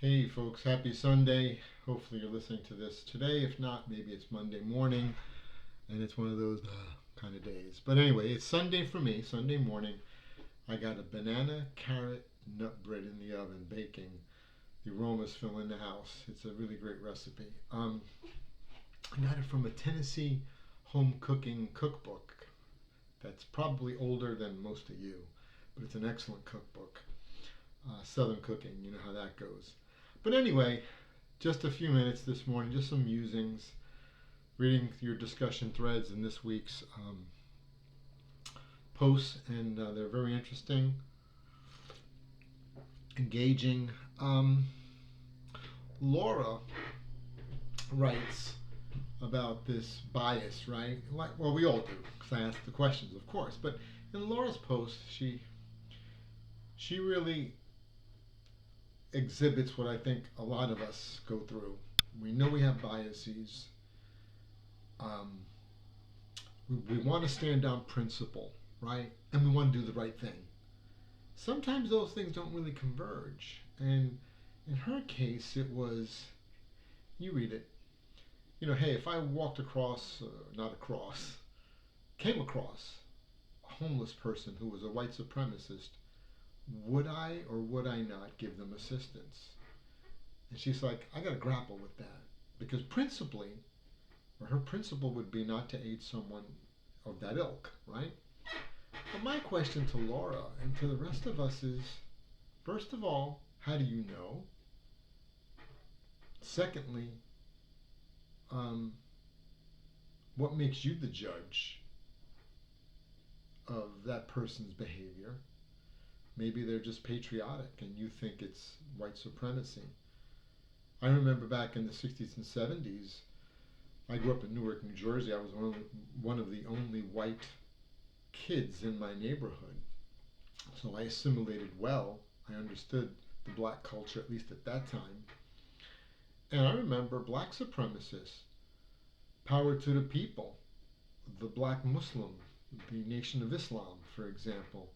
Hey folks, happy Sunday. Hopefully you're listening to this today. If not, maybe it's Monday morning and it's one of those kind of days. But anyway, it's Sunday for me, Sunday morning. I got a banana carrot nut bread in the oven baking. The aromas fill in the house. It's a really great recipe. I got it from a Tennessee home cooking cookbook that's probably older than most of you, but it's an excellent cookbook. Southern cooking, you know how that goes. But anyway, just a few minutes this morning, just some musings, reading your discussion threads in this week's posts, and they're very interesting, engaging. Laura writes about this bias, right? Like, well, we all do, because I ask the questions, of course. But in Laura's post, she really exhibits what I think a lot of us go through. We know we have biases. Um, we want to stand on principle, right? And we want to do the right thing. Sometimes those things don't really converge. And in her case, it was, you read it, hey, if I walked across, not across, came across a homeless person who was a white supremacist, would I or would I not give them assistance? And she's like, I got to grapple with that. Because principally, or her principle would be not to aid someone of that ilk, right? But my question to Laura and to the rest of us is, first of all, how do you know? Secondly, um, what makes you the judge of that person's behavior? Maybe they're just patriotic and you think it's white supremacy. I remember back in the 60s and 70s, I grew up in Newark, New Jersey. I was one of the only white kids in my neighborhood. So I assimilated well. I understood the black culture, at least at that time. And I remember black supremacists, power to the people, the black Muslim, the Nation of Islam, for example.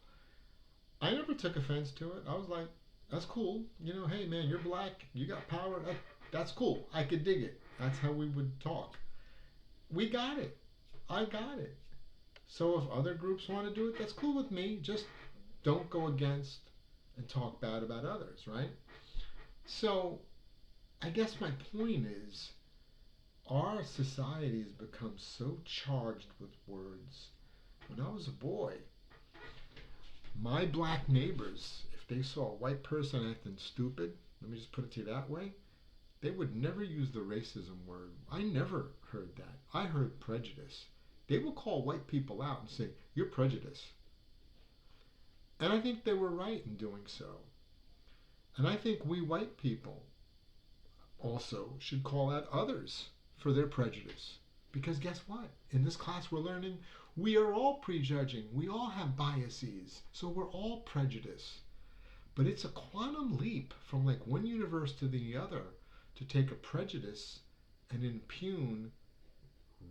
I never took offense to it. I was like, that's cool. Hey man, you're black, you got power. That's cool. I could dig it. That's how we would talk. We got it. I got it. So if other groups want to do it, that's cool with me. Just don't go against and talk bad about others, right? So I guess my point is our society has become so charged with words. When I was a boy, my black neighbors, if they saw a white person acting stupid, let me just put it to you that way, they would never use the racism word. I never heard that. I heard prejudice. They would call white people out and say, you're prejudiced. And I think they were right in doing so. And I think we white people also should call out others for their prejudice. Because guess what? In this class we're learning we are all prejudging. We all have biases. So we're all prejudiced. But it's a quantum leap from like one universe to the other to take a prejudice and impugn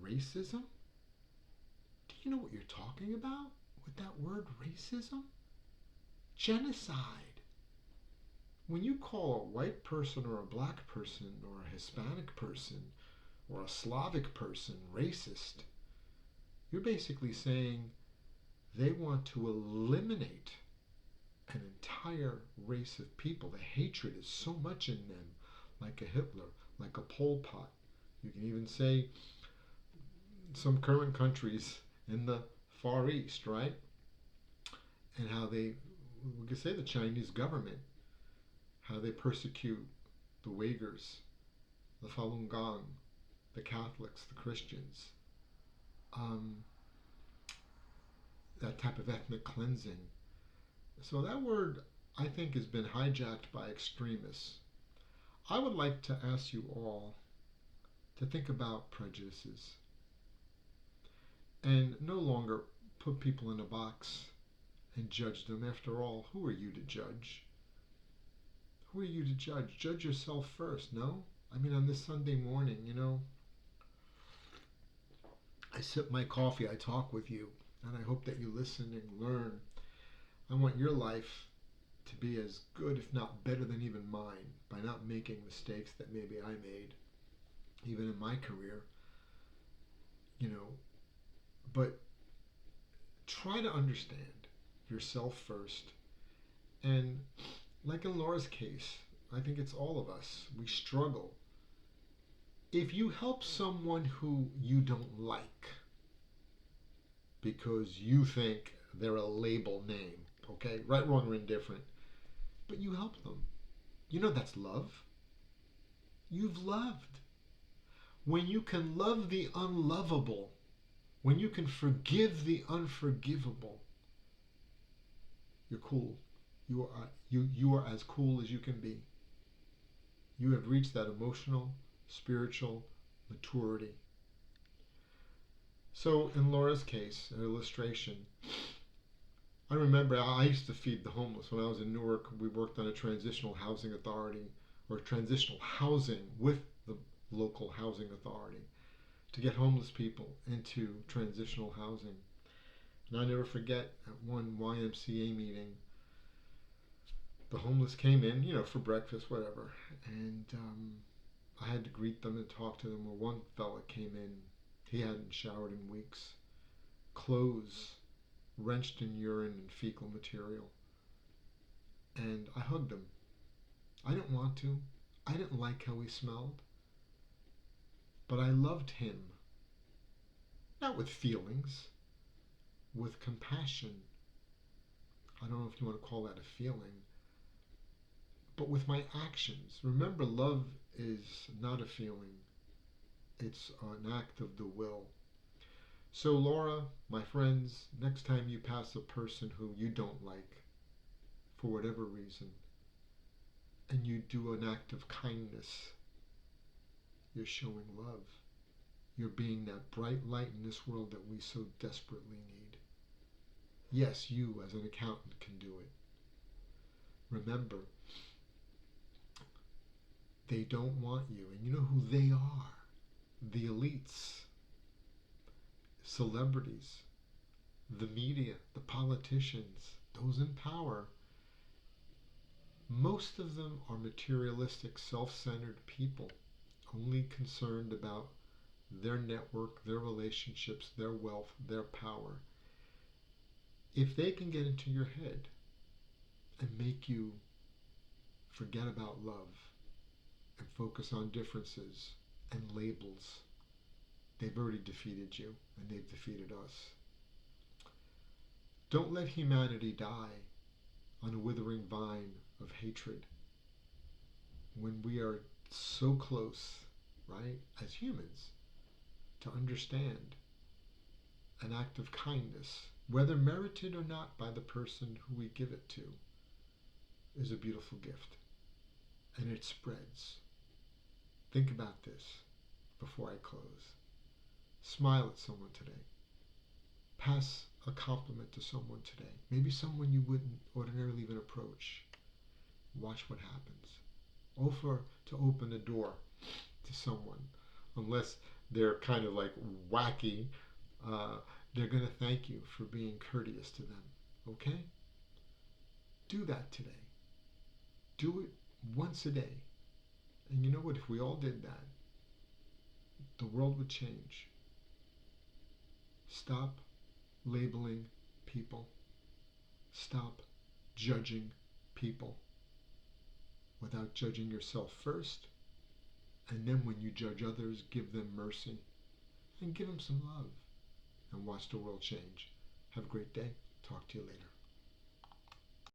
racism. Do you know what you're talking about with that word racism? Genocide. When you call a white person or a black person or a Hispanic person or a Slavic person racist, you're basically saying they want to eliminate an entire race of people. The hatred is so much in them, like a Hitler, like a Pol Pot. You can even say some current countries in the Far East, right? And how we could say the Chinese government, how they persecute the Uyghurs, the Falun Gong, the Catholics, the Christians. Um, that type of ethnic cleansing. So that word, I think, has been hijacked by extremists. I would like to ask you all to think about prejudices and no longer put people in a box and judge them. After all, who are you to judge? Who are you to judge? Judge yourself first, no? I mean, on this Sunday morning, I sip my coffee, I talk with you, and I hope that you listen and learn. I want your life to be as good, if not better than even mine, by not making mistakes that maybe I made, even in my career, you know. But try to understand yourself first. And like in Laura's case, I think it's all of us. We struggle. If you help someone who you don't like because you think they're a label name, okay, right, wrong, or indifferent, but you help them, you know that's love. You've loved. When you can love the unlovable, when you can forgive the unforgivable, you're cool. You are as cool as you can be. You have reached that emotional, spiritual maturity. So in Laura's case, an illustration, I remember I used to feed the homeless. When I was in Newark, we worked on a transitional housing authority, or transitional housing with the local housing authority, to get homeless people into transitional housing. And I never forget, at one YMCA meeting, the homeless came in, you know, for breakfast, whatever, and I had to greet them and talk to them. Well, one fella came in, he hadn't showered in weeks, clothes wrenched in urine and fecal material, and I hugged him. I didn't want to. I didn't like how he smelled, but I loved him. Not with feelings, with compassion. I don't know if you want to call that a feeling, but with my actions. Remember, love is not a feeling, it's an act of the will. So, Laura, my friends, next time you pass a person who you don't like, for whatever reason, and you do an act of kindness, you're showing love. You're being that bright light in this world that we so desperately need. Yes, you as an accountant can do it. Remember, they don't want you, and you know who they are. The elites, celebrities, the media, the politicians, those in power. Most of them are materialistic, self-centered people, only concerned about their network, their relationships, their wealth, their power. If they can get into your head and make you forget about love and focus on differences and labels, they've already defeated you, and they've defeated us. Don't let humanity die on a withering vine of hatred when we are so close, right, as humans, to understand an act of kindness, whether merited or not by the person who we give it to, is a beautiful gift, and it spreads. Think about this before I close. Smile at someone today. Pass a compliment to someone today. Maybe someone you wouldn't ordinarily even approach. Watch what happens. Offer to open a door to someone. Unless they're kind of like wacky, they're going to thank you for being courteous to them. Okay? Do that today. Do it once a day. And you know what? If we all did that, the world would change. Stop labeling people. Stop judging people without judging yourself first. And then when you judge others, give them mercy and give them some love. And watch the world change. Have a great day. Talk to you later.